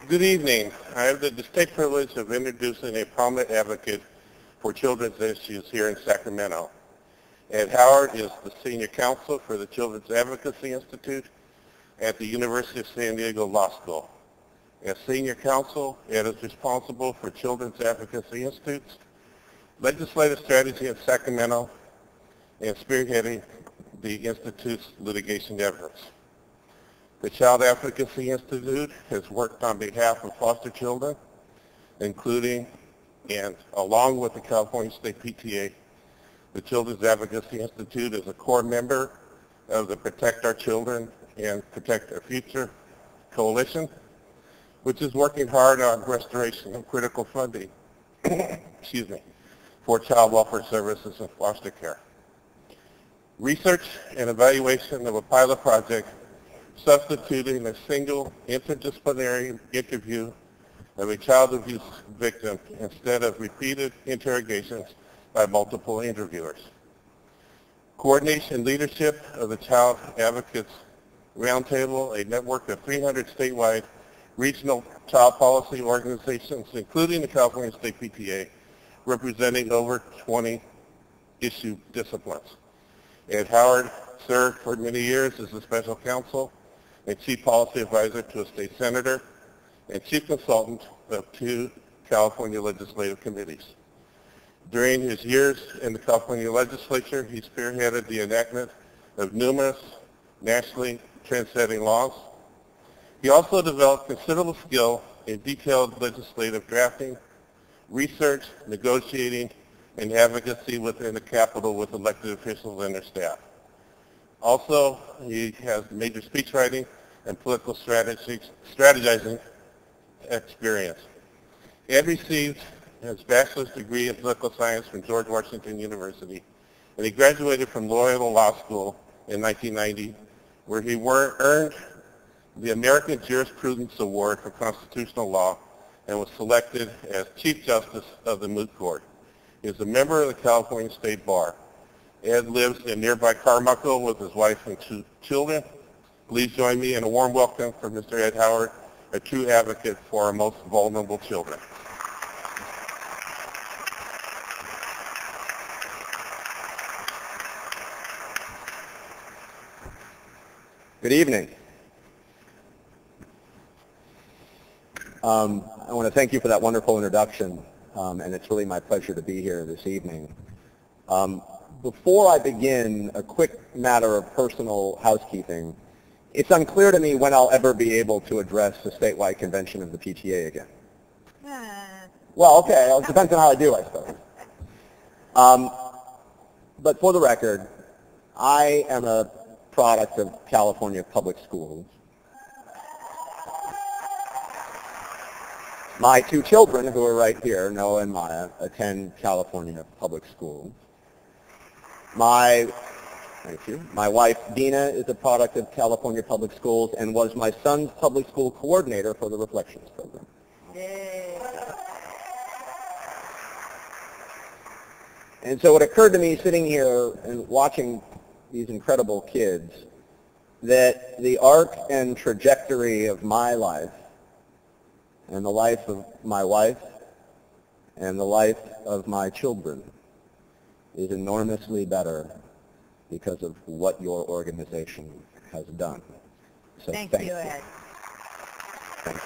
Good evening. I have the distinct privilege of introducing a prominent advocate for children's issues here in Sacramento. Ed Howard is the Senior Counsel for the Children's Advocacy Institute at the University of San Diego Law School. As Senior Counsel, Ed is responsible for Children's Advocacy Institute's legislative strategy in Sacramento and spearheading the Institute's litigation efforts. The Child Advocacy Institute has worked on behalf of foster children, including and along with the California State PTA. The Children's Advocacy Institute is a core member of the Protect Our Children and Protect Our Future coalition, which is working hard on restoration of critical funding for child welfare services and foster care. Research and evaluation of a pilot project substituting a single interdisciplinary interview of a child abuse victim instead of repeated interrogations by multiple interviewers. Coordination and leadership of the Child Advocates Roundtable, a network of 300 statewide regional child policy organizations, including the California State PTA, representing over 20 issue disciplines. Ed Howard served for many years as a special counsel and chief policy advisor to a state senator and chief consultant of 2 California legislative committees. During his years in the California legislature, he spearheaded the enactment of numerous nationally trendsetting laws. He also developed considerable skill in detailed legislative drafting, research, negotiating, and advocacy within the Capitol with elected officials and their staff. Also, he has major speech writing and political strategizing experience. Ed received his bachelor's degree in political science from George Washington University, and he graduated from Loyola Law School in 1990, where he earned the American Jurisprudence Award for Constitutional Law and was selected as Chief Justice of the Moot Court. He is a member of the California State Bar. Ed lives in nearby Carmichael with his wife and 2 children. Please join me in a warm welcome for Mr. Ed Howard, a true advocate for our most vulnerable children. Good evening. I want to thank you for that wonderful introduction, and it's really my pleasure to be here this evening. Before I begin, a quick matter of personal housekeeping. It's unclear to me when I'll ever be able to address the statewide convention of the PTA again. Well, okay, it depends on how I do, I suppose. But for the record, I am a product of California public schools. My 2 children, who are right here, Noah and Maya, attend California public schools. Thank you. My wife, Dina, is a product of California public schools and was my son's public school coordinator for the Reflections program. Yay. And so it occurred to me sitting here and watching these incredible kids that the arc and trajectory of my life and the life of my wife and the life of my children is enormously better because of what your organization has done. So thank you, Ed. Thank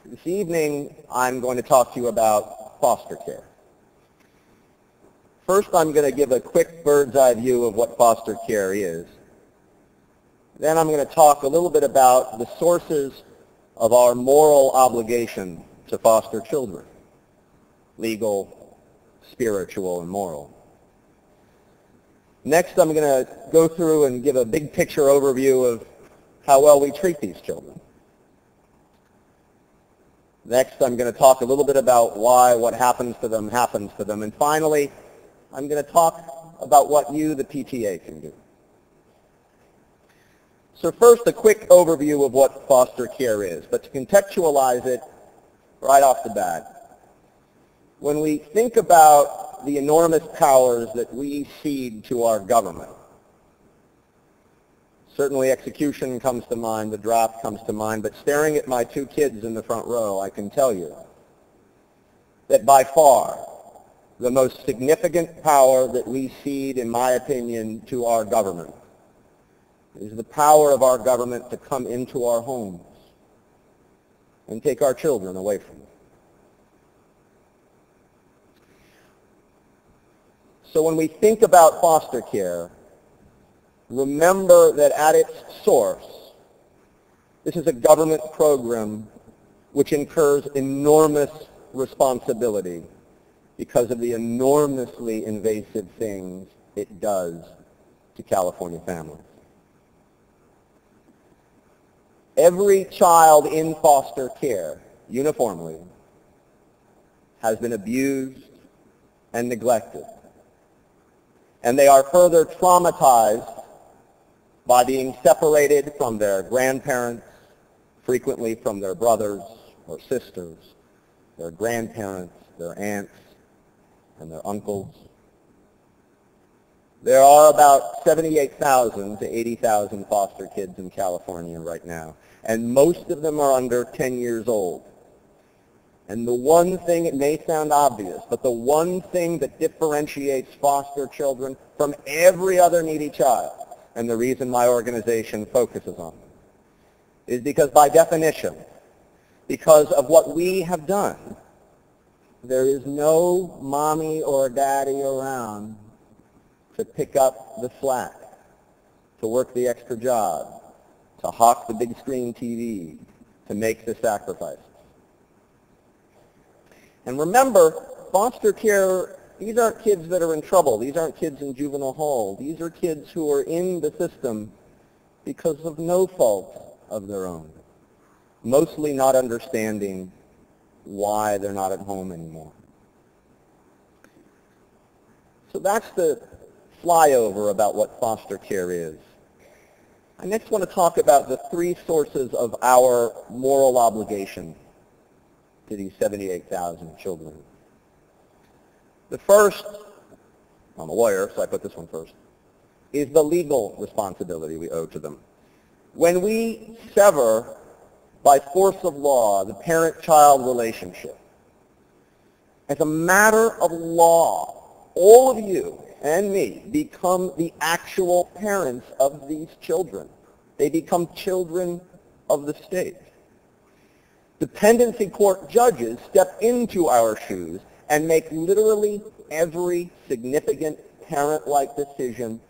you. This evening, I'm going to talk to you about foster care. First, I'm going to give a quick bird's eye view of what foster care is. Then I'm going to talk a little bit about the sources of our moral obligation to foster children. Legal, spiritual, and moral. Next, I'm going to go through and give a big picture overview of how well we treat these children. Next, I'm going to talk a little bit about why what happens to them. And finally, I'm going to talk about what you, the PTA, can do. So first, a quick overview of what foster care is, but to contextualize it right off the bat. When we think about the enormous powers that we cede to our government, Certainly execution comes to mind, the draft comes to mind, but staring at my two kids in the front row, I can tell you that by far the most significant power that we cede, in my opinion, to our government is the power of our government to come into our homes and take our children away from them. So when we think about foster care, remember that at its source, this is a government program which incurs enormous responsibility because of the enormously invasive things it does to California families. Every child in foster care, uniformly, has been abused and neglected. And they are further traumatized by being separated from their grandparents, frequently from their brothers or sisters, their grandparents, their aunts, and their uncles. There are about 78,000 to 80,000 foster kids in California right now, and most of them are under 10 years old. And the one thing, it may sound obvious, but the one thing that differentiates foster children from every other needy child, and the reason my organization focuses on them, is because by definition, because of what we have done, there is no mommy or daddy around to pick up the slack, to work the extra job, to hawk the big screen TV, to make the sacrifices. And remember, foster care, these aren't kids that are in trouble. These aren't kids in juvenile hall. These are kids who are in the system because of no fault of their own, mostly not understanding why they're not at home anymore. So that's the flyover about what foster care is. I next want to talk about the three sources of our moral obligation to these 78,000 children. The first, I'm a lawyer, so I put this one first, is the legal responsibility we owe to them. When we sever, by force of law, the parent-child relationship, as a matter of law, all of you and me become the actual parents of these children. They become children of the state. Dependency court judges step into our shoes and make literally every significant parent-like decision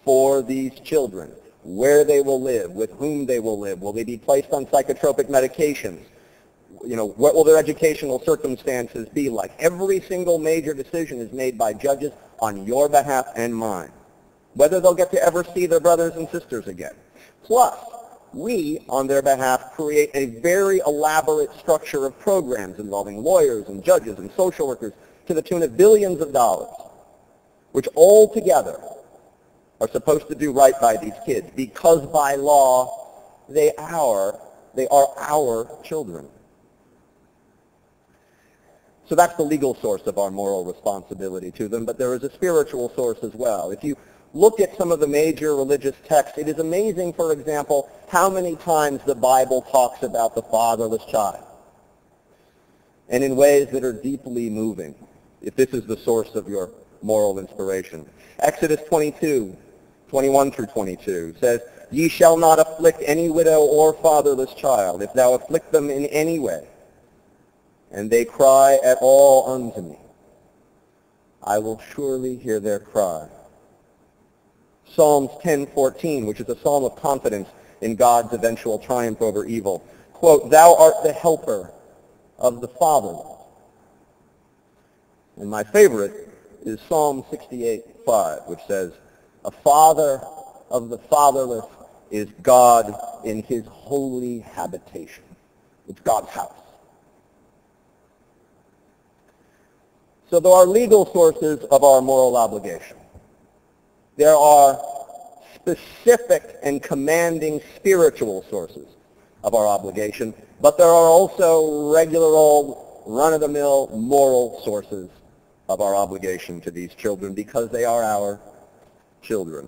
for these children. Where they will live, with whom they will live, will they be placed on psychotropic medications? What will their educational circumstances be like? Every single major decision is made by judges on your behalf and mine. Whether they'll get to ever see their brothers and sisters again. Plus, we, on their behalf, create a very elaborate structure of programs involving lawyers and judges and social workers to the tune of billions of dollars, which all together are supposed to do right by these kids because by law they are our children. So that's the legal source of our moral responsibility to them, but there is a spiritual source as well. If you look at some of the major religious texts, it is amazing, for example, how many times the Bible talks about the fatherless child, and in ways that are deeply moving, if this is the source of your moral inspiration. Exodus 22, 21 through 22 says, "Ye shall not afflict any widow or fatherless child, if thou afflict them in any way, and they cry at all unto me, I will surely hear their cry." Psalms 10:14, which is a psalm of confidence in God's eventual triumph over evil. Quote, "Thou art the helper of the fatherless." And my favorite is Psalm 68:5, which says, "A father of the fatherless is God in his holy habitation." It's God's house. So there are legal sources of our moral obligation. There are specific and commanding spiritual sources of our obligation, but there are also regular old run-of-the-mill moral sources of our obligation to these children because they are our children.